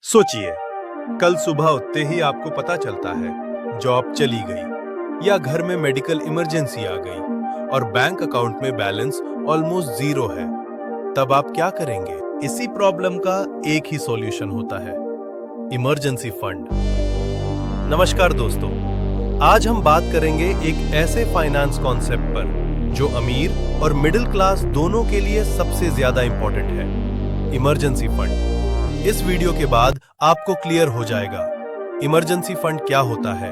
सोचिए, कल सुबह उठते ही आपको पता चलता है जॉब चली गई या घर में मेडिकल इमरजेंसी आ गई और बैंक अकाउंट में बैलेंस ऑलमोस्ट जीरो है। तब आप क्या करेंगे? इसी प्रॉब्लम का एक ही सॉल्यूशन होता है, इमरजेंसी फंड। नमस्कार दोस्तों, आज हम बात करेंगे एक ऐसे फाइनेंस कॉन्सेप्ट पर जो अमीर और मिडिल क्लास दोनों के लिए सबसे ज्यादा इंपॉर्टेंट है, इमरजेंसी फंड। इस वीडियो के बाद आपको क्लियर हो जाएगा इमरजेंसी फंड क्या होता है,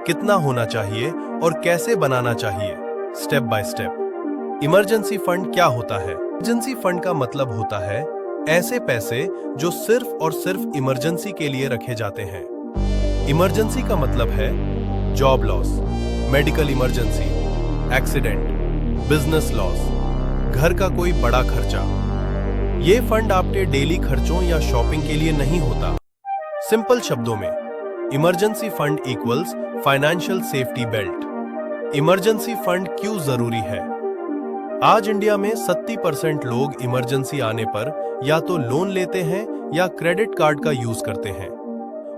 कितना होना चाहिए और कैसे बनाना चाहिए, step by step. Emergency fund क्या होता है? इमरजेंसी फंड का मतलब होता है ऐसे पैसे जो सिर्फ और सिर्फ इमरजेंसी के लिए रखे जाते हैं। इमरजेंसी का मतलब है job loss, medical emergency, accident, business loss, घर का कोई बड़ा खर्चा। ये फंड आपके डेली खर्चों या शॉपिंग के लिए नहीं होता। सिंपल शब्दों में, emergency fund equals financial safety belt. Emergency fund क्यों जरूरी है? आज इंडिया में 70% लोग इमरजेंसी आने पर या तो लोन लेते हैं या क्रेडिट कार्ड का यूज करते हैं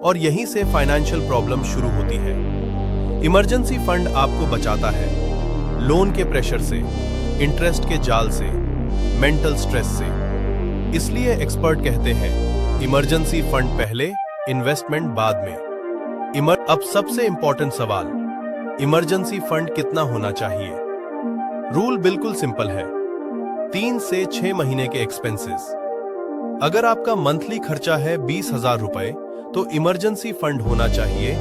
और यहीं से फाइनेंशियल प्रॉब्लम शुरू होती है। इमरजेंसी फंड आपको बचाता है लोन के प्रेशर से, इंटरेस्ट के जाल से, मेंटल स्ट्रेस से। इसलिए एक्सपर्ट कहते हैं इमरजेंसी फंड पहले, इन्वेस्टमेंट बाद में। अब सबसे इंपॉर्टेंट सवाल, इमरजेंसी फंड कितना होना चाहिए? रूल बिल्कुल सिंपल है, 3 से 6 महीने के एक्सपेंसेस। अगर आपका मंथली खर्चा है 20,000 रुपए, तो इमरजेंसी फंड होना चाहिए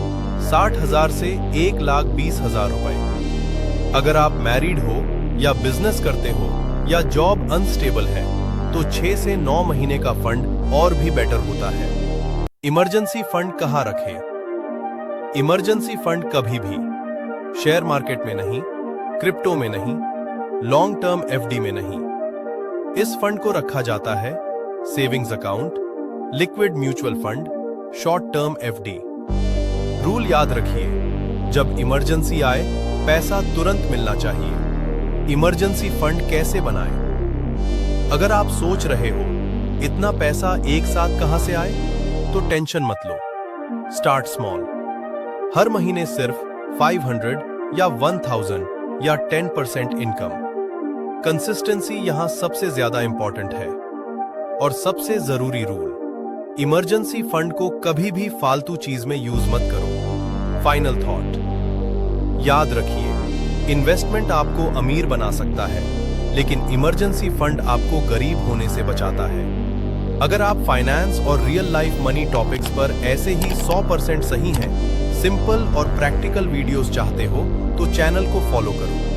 60,000 से 1,20,000 रुपए। अगर आप मैरिड हो या बिजनेस करते हो या जॉब अनस्टेबल है, तो 6 से 9 महीने का फंड और भी बेटर होता है। इमरजेंसी फंड कहां रखें? इमरजेंसी फंड कभी भी शेयर मार्केट में नहीं, क्रिप्टो में नहीं, लॉन्ग टर्म एफडी में नहीं। इस फंड को रखा जाता है savings account, liquid mutual fund, short term FD. Rule याद रखिए, जब इमरजेंसी आए पैसा तुरंत मिलना चाहिए। इमरजेंसी फंड कैसे बनाएं? अगर आप सोच रहे हो इतना पैसा एक साथ कहां से आए, तो टेंशन मत लो। Start small. हर महीने सिर्फ 500 या 1000 या 10% इनकम। कंसिस्टेंसी यहां सबसे ज्यादा इंपॉर्टेंट है। और सबसे जरूरी रूल, इमरजेंसी फंड को कभी भी फालतू चीज में यूज मत करो। फाइनल थॉट, याद रखिए, इन्वेस्टमेंट आपको अमीर बना सकता है, लेकिन इमरजेंसी फंड आपको गरीब होने से बचाता है। अगर आप फाइनेंस और रियल लाइफ मनी टॉपिक्स पर ऐसे ही 100% सही हैं, सिंपल और प्रैक्टिकल वीडियोस चाहते हो, तो चैनल को फॉलो करो।